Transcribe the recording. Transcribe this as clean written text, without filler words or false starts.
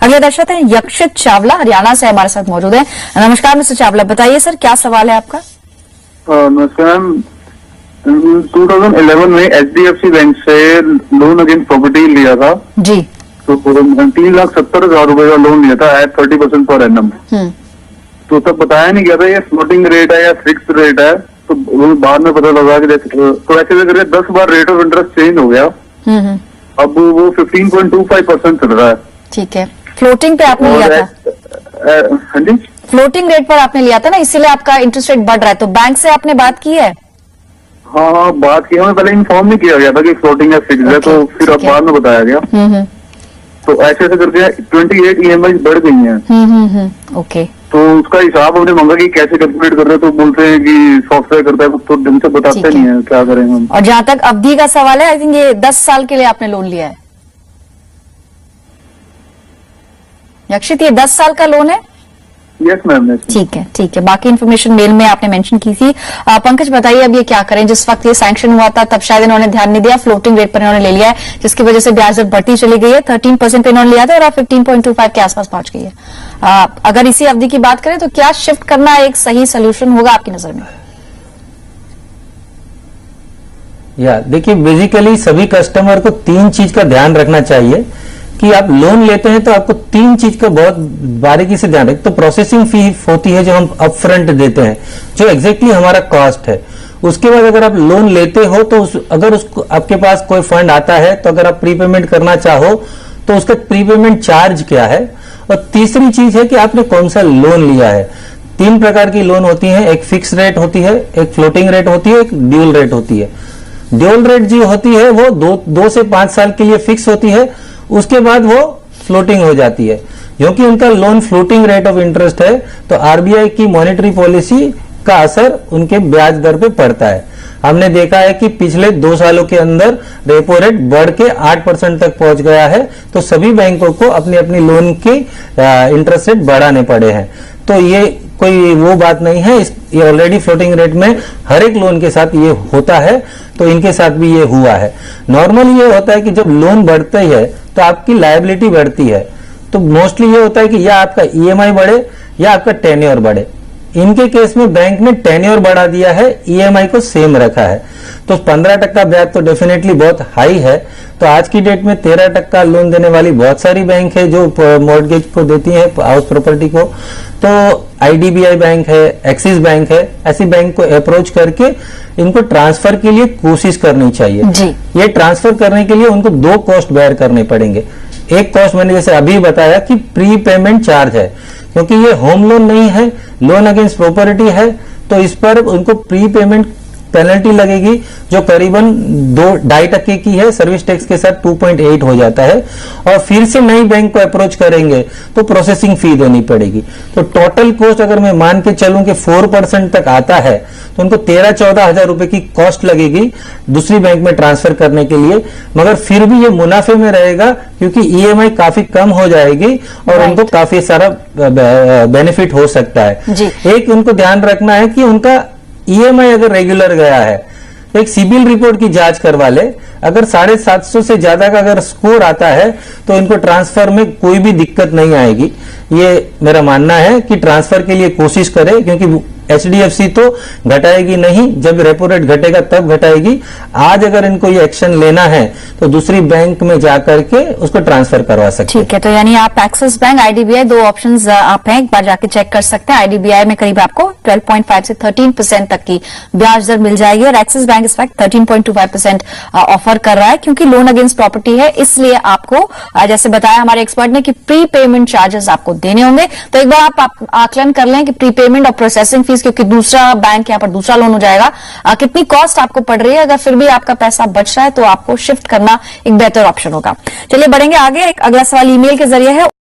अगले दर्शक हैं यक्षित चावला, हरियाणा से हमारे साथ मौजूद हैं। नमस्कार मिस्टर चावला, बताइए सर क्या सवाल है आपका। नमस्कार। 2011 में HDFC बैंक से लोन अगेंस्ट प्रॉपर्टी लिया था जी। तो 3,70,000 रुपए का लोन लिया था एट 30% पर एनम। तो तब बताया नहीं गया था ये फ्लोटिंग रेट है या फिक्स रेट है, तो बाद में पता लगा कि तो ऐसे करके 10 बार रेट ऑफ इंटरेस्ट चेंज हो गया। अब वो 15.25% चल रहा है। ठीक है, फ्लोटिंग पे आपने लिया था। हाँ जी, फ्लोटिंग रेट पर आपने लिया था ना, इसीलिए आपका इंटरेस्ट रेट बढ़ रहा है। तो बैंक से आपने बात की है? हाँ बात की, हमें पहले इन्फॉर्म नहीं किया गया था कि फ्लोटिंग या फिक्स है, तो फिर अब बाद में बताया गया। तो ऐसे करके 28 EMI बढ़ गई हैं। ओके, तो उसका हिसाब हमने मांगा कि कैसे कैलकुलेट कर रहे हैं, तो बोलते हैं कि सॉफ्टवेयर करता है, तो ढंग से बताते नहीं है, क्या करें हम। और जहां तक अवधि का सवाल है, आई थिंक ये 10 साल के लिए आपने लोन लिया है यक्षित, ये 10 साल का लोन है? Yes ma'am. ठीक है, बाकी इन्फॉर्मेशन मेल में आपने मेंशन की थी। पंकज बताइए अब ये क्या करें, जिस वक्त ये सैंक्शन हुआ था तब शायद इन्होंने ध्यान नहीं दिया, फ्लोटिंग रेट पर इन्होंने ले लिया है, जिसकी वजह से ब्याज दर बढ़ती चली गई है। 13% पे इन्होंने लिया था और अब 15.25 के आसपास पहुंच गई है। अगर इसी अवधि की बात करें तो क्या शिफ्ट करना एक सही सोल्यूशन होगा आपकी नजर में? देखिए, बेसिकली सभी कस्टमर को 3 चीज का ध्यान रखना चाहिए कि आप लोन लेते हैं तो आपको 3 चीज का बहुत बारीकी से ध्यान रखें। तो प्रोसेसिंग फी होती है जो हम अपफ्रंट देते हैं, जो एग्जैक्टली हमारा कॉस्ट है। उसके बाद अगर आप लोन लेते हो तो अगर उसको आपके पास कोई फंड आता है तो अगर आप प्रीपेमेंट करना चाहो तो उसका प्रीपेमेंट चार्ज क्या है। और तीसरी चीज है कि आपने कौन सा लोन लिया है। 3 प्रकार की लोन होती है, एक फिक्स रेट होती है, एक फ्लोटिंग रेट होती है, एक ड्यूल रेट होती है। ड्यूल रेट जो होती है वो 2 से 5 साल के लिए फिक्स होती है, उसके बाद वो फ्लोटिंग हो जाती है। क्योंकि उनका loan floating rate of interest है तो RBI की मॉनेटरी पॉलिसी का असर उनके ब्याज दर पे पड़ता है। हमने देखा है कि पिछले 2 सालों के अंदर रेपो रेट बढ़ के 8% तक पहुंच गया है, तो सभी बैंकों को अपनी अपनी लोन के इंटरेस्ट रेट बढ़ाने पड़े हैं। तो ये कोई वो बात नहीं है, ये ऑलरेडी फ्लोटिंग रेट में हर एक लोन के साथ ये होता है, तो इनके साथ भी ये हुआ है। नॉर्मली ये होता है कि जब लोन बढ़ता है तो आपकी लायबिलिटी बढ़ती है, तो मोस्टली ये होता है कि या आपका EMI बढ़े या आपका टेन्योर बढ़े। इनके केस में बैंक ने टेन्योर बढ़ा दिया है, EMI को सेम रखा है, तो 15% ब्याज तो डेफिनेटली बहुत हाई है। तो आज की डेट में 13% लोन देने वाली बहुत सारी बैंक है जो मॉर्गेज को देती है, हाउस प्रॉपर्टी को। तो IDBI बैंक है, एक्सिस बैंक है, ऐसी बैंक को अप्रोच करके इनको ट्रांसफर के लिए कोशिश करनी चाहिए जी। ये ट्रांसफर करने के लिए उनको 2 कॉस्ट बेयर करने पड़ेंगे। एक कॉस्ट मैंने जैसे अभी बताया कि प्री पेमेंट चार्ज है, क्योंकि ये होम लोन नहीं है, लोन अगेंस्ट प्रॉपर्टी है, तो इस पर उनको प्री पेमेंट पेनल्टी लगेगी जो करीबन 2.5% की है, सर्विस टैक्स के साथ 2.8 हो जाता है। और फिर से नई बैंक को अप्रोच करेंगे तो प्रोसेसिंग फी देनी पड़ेगी। तो टोटल कॉस्ट अगर मैं मान के चलूं कि 4% तक आता है तो उनको 13-14 हजार रुपए की कॉस्ट लगेगी दूसरी बैंक में ट्रांसफर करने के लिए, मगर फिर भी ये मुनाफे में रहेगा क्योंकि EMI काफी कम हो जाएगी और उनको काफी सारा बेनिफिट हो सकता है। एक उनको ध्यान रखना है कि उनका EMI अगर रेगुलर गया है तो एक सिबिल रिपोर्ट की जांच करवा ले। अगर 750 से ज्यादा का अगर स्कोर आता है तो इनको ट्रांसफर में कोई भी दिक्कत नहीं आएगी। ये मेरा मानना है कि ट्रांसफर के लिए कोशिश करें, क्योंकि HDFC तो घटाएगी नहीं, जब रेपो रेट घटेगा तब घटाएगी। आज अगर इनको ये एक्शन लेना है तो दूसरी बैंक में जाकर के उसको ट्रांसफर करवा सकते हैं। ठीक है, तो यानी आप एक्सिस बैंक, IDBI 2 ऑप्शंस आप हैं, एक बार जाके चेक कर सकते हैं। IDBI में करीब आपको 12.5 से 13% तक की ब्याज दर मिल जाएगी और एक्सिस बैंक इस वक्त 13.25% ऑफर कर रहा है, क्योंकि लोन अगेंस्ट प्रॉपर्टी है, इसलिए आपको जैसे बताया हमारे एक्सपर्ट ने कि प्री पेमेंट चार्जेस आपको देने होंगे। तो एक बार आप आकलन कर लें कि प्री पेमेंट और प्रोसेसिंग फीस, क्योंकि दूसरा बैंक यहाँ पर दूसरा लोन हो जाएगा, कितनी कॉस्ट आपको पड़ रही है। अगर फिर भी आपका पैसा बच रहा है तो आपको शिफ्ट करना एक बेहतर ऑप्शन होगा। चलिए बढ़ेंगे आगे। एक अगला सवाल ईमेल के जरिए है।